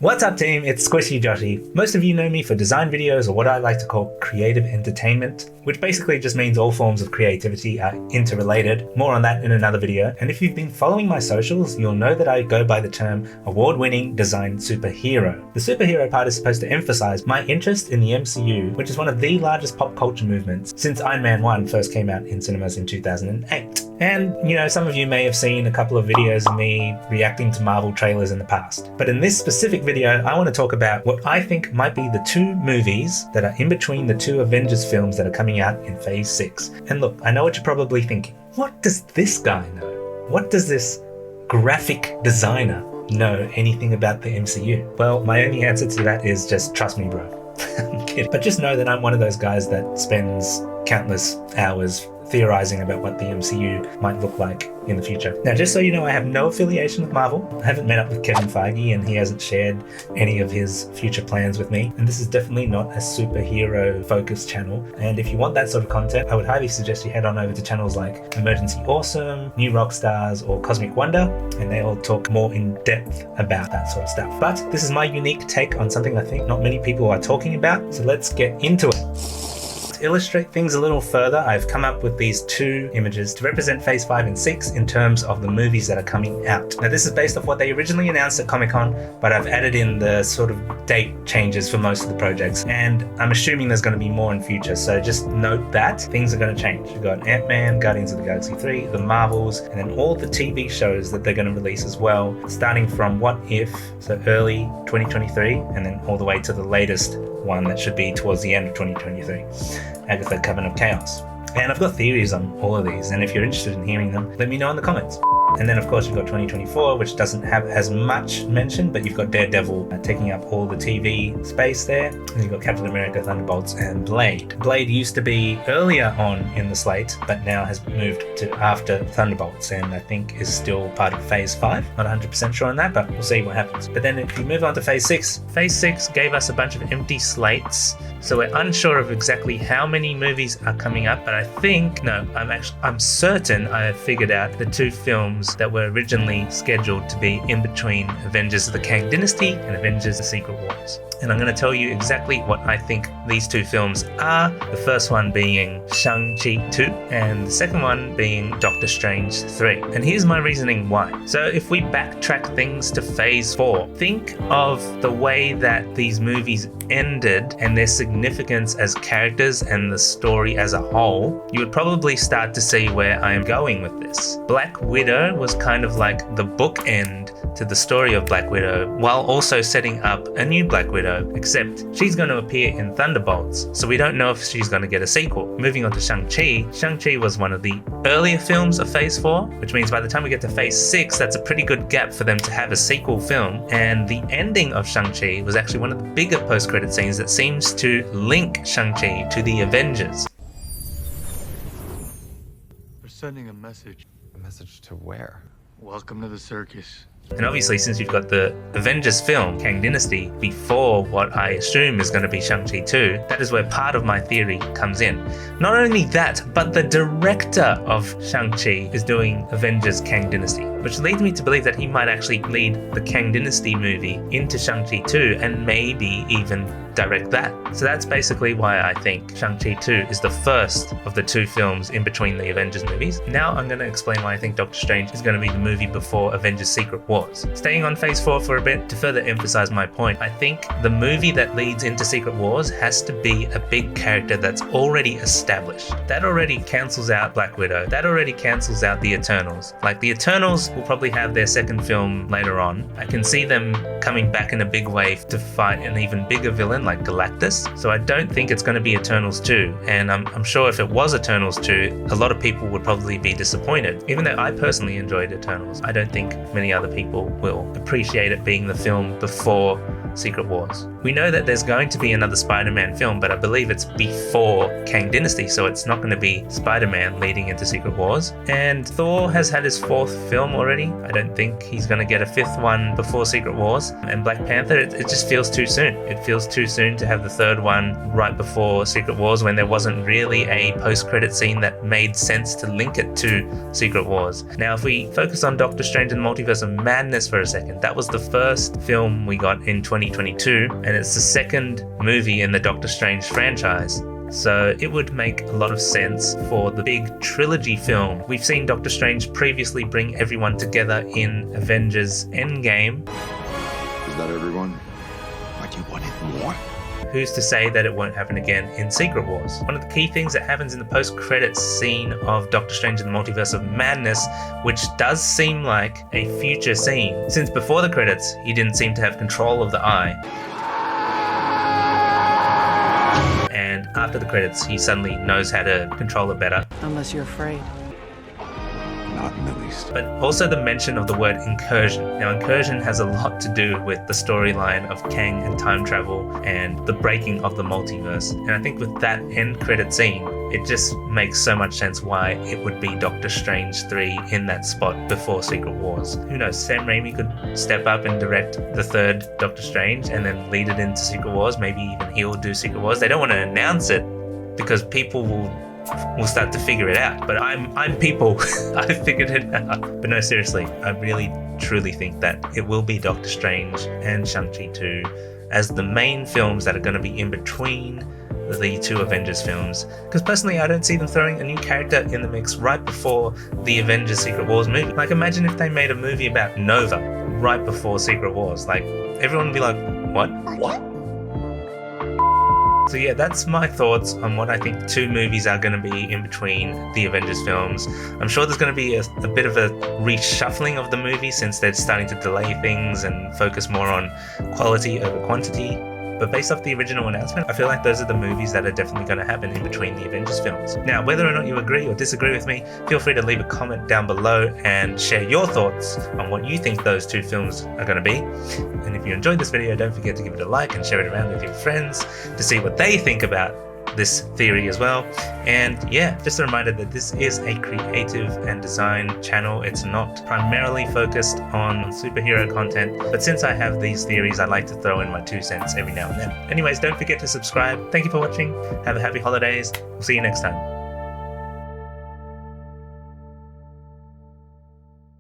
What's up team, it's Squishy Joshy. Most of you know me for design videos or what I like to call creative entertainment, which basically just means all forms of creativity are interrelated. More on that in another video. And if you've been following my socials, you'll know that I go by the term award-winning design superhero. The superhero part is supposed to emphasize my interest in the MCU, which is one of the largest pop culture movements since Iron Man 1 first came out in cinemas in 2008. And, some of you may have seen a couple of videos of me reacting to Marvel trailers in the past. But in this specific video, I want to talk about what I think might be the two movies that are in between the two Avengers films that are coming out in Phase 6. And look, I know what you're probably thinking. What does this guy know? What does this graphic designer know anything about the MCU? Well, my only answer to that is just trust me, bro. I'm kidding. But just know that I'm one of those guys that spends countless hours theorizing about what the MCU might look like in the future. Now, just so you know, I have no affiliation with Marvel. I haven't met up with Kevin Feige and he hasn't shared any of his future plans with me. And this is definitely not a superhero focused channel. And if you want that sort of content, I would highly suggest you head on over to channels like Emergency Awesome, New Rockstars, or Cosmic Wonder, and they all talk more in depth about that sort of stuff. But this is my unique take on something I think not many people are talking about. So let's get into it. To illustrate things a little further, I've come up with these two images to represent Phase 5 and 6 in terms of the movies that are coming out. Now this is based off what they originally announced at Comic-Con, but I've added in the sort of date changes for most of the projects, and I'm assuming there's going to be more in future, so just note that things are going to change. We've got Ant-Man, Guardians of the Galaxy 3, the Marvels, and then all the TV shows that they're going to release as well, starting from What If, so early 2023, and then all the way to the latest one that should be towards the end of 2023, Agatha Coven of Chaos. And I've got theories on all of these, and if you're interested in hearing them, let me know in the comments. And then of course you've got 2024, which doesn't have as much mention, but you've got Daredevil taking up all the TV space there. And you've got Captain America, Thunderbolts, and Blade. Blade used to be earlier on in the slate, but now has moved to after Thunderbolts, and I think is still part of Phase 5. Not 100% sure on that, but we'll see what happens. But then if you move on to Phase 6, Phase 6 gave us a bunch of empty slates. So we're unsure of exactly how many movies are coming up, but I'm certain I have figured out the two films that were originally scheduled to be in between Avengers the Kang Dynasty and Avengers the Secret Wars. And I'm going to tell you exactly what I think these two films are. The first one being Shang-Chi 2 and the second one being Doctor Strange 3. And here's my reasoning why. So if we backtrack things to Phase 4, think of the way that these movies ended and their significance as characters and the story as a whole, you would probably start to see where I am going with this. Black Widow was kind of like the bookend to the story of Black Widow, while also setting up a new Black Widow, except she's going to appear in Thunderbolts, so we don't know if she's going to get a sequel. Moving on to Shang-Chi, Shang-Chi was one of the earlier films of Phase 4, which means by the time we get to Phase 6, that's a pretty good gap for them to have a sequel film, and the ending of Shang-Chi was actually one of the bigger post-credit scenes that seems to link Shang-Chi to the Avengers. They're sending a message. A message to where? Welcome to the circus. And obviously, since you've got the Avengers film, Kang Dynasty, before what I assume is going to be Shang-Chi 2, that is where part of my theory comes in. Not only that, but the director of Shang-Chi is doing Avengers Kang Dynasty, which leads me to believe that he might actually lead the Kang Dynasty movie into Shang-Chi 2 and maybe even direct that. So that's basically why I think Shang-Chi 2 is the first of the two films in between the Avengers movies. Now I'm going to explain why I think Doctor Strange is going to be the movie before Avengers Secret Wars. Staying on Phase 4 for a bit, to further emphasize my point, I think the movie that leads into Secret Wars has to be a big character that's already established. That already cancels out Black Widow. That already cancels out the Eternals. Like, the Eternals will probably have their second film later on. I can see them coming back in a big way to fight an even bigger villain like Galactus. So I don't think it's going to be Eternals 2. And I'm sure if it was Eternals 2, a lot of people would probably be disappointed. Even though I personally enjoyed Eternals, I don't think many other people will appreciate it being the film before Secret Wars. We know that there's going to be another Spider-Man film, but I believe it's before Kang Dynasty, so it's not going to be Spider-Man leading into Secret Wars. And Thor has had his 4th film already. I don't think he's going to get a 5th one before Secret Wars. And Black Panther, it just feels too soon. It feels too soon to have the 3rd one right before Secret Wars when there wasn't really a post-credit scene that made sense to link it to Secret Wars. Now, if we focus on Doctor Strange and the Multiverse of Madness for a second, that was the first film we got in 2022, and it's the 2nd movie in the Doctor Strange franchise. So it would make a lot of sense for the big trilogy film. We've seen Doctor Strange previously bring everyone together in Avengers Endgame. Is that everyone? Like you wanted more? Who's to say that it won't happen again in Secret Wars? One of the key things that happens in the post-credits scene of Doctor Strange and the Multiverse of Madness, which does seem like a future scene, since before the credits, he didn't seem to have control of the eye. And after the credits, he suddenly knows how to control it better. Unless you're afraid. Not in the least. But also the mention of the word incursion. Now, incursion has a lot to do with the storyline of Kang and time travel and the breaking of the multiverse. And I think with that end credit scene, it just makes so much sense why it would be Doctor Strange 3 in that spot before Secret Wars. Who knows, Sam Raimi could step up and direct the 3rd Doctor Strange and then lead it into Secret Wars. Maybe even he'll do Secret Wars. They don't want to announce it because people will start to figure it out. But I'm people. I figured it out. But no, seriously, I really truly think that it will be Doctor Strange and Shang-Chi 2 as the main films that are going to be in between the 2 Avengers films. Because personally, I don't see them throwing a new character in the mix right before the Avengers Secret Wars movie. Like, imagine if they made a movie about Nova right before Secret Wars. Like, everyone would be like, what? What? So yeah, that's my thoughts on what I think the 2 movies are going to be in between the Avengers films. I'm sure there's going to be a bit of a reshuffling of the movie since they're starting to delay things and focus more on quality over quantity. But based off the original announcement, I feel like those are the movies that are definitely going to happen in between the Avengers films. Now, whether or not you agree or disagree with me, feel free to leave a comment down below and share your thoughts on what you think those 2 films are going to be. And if you enjoyed this video, don't forget to give it a like and share it around with your friends to see what they think about this theory as well. And yeah, just a reminder that this is a creative and design channel. It's not primarily focused on superhero content, but since I have these theories, I like to throw in my 2 cents every now and then. Anyways, don't forget to subscribe. Thank you for watching. Have a happy holidays. We'll see you next time.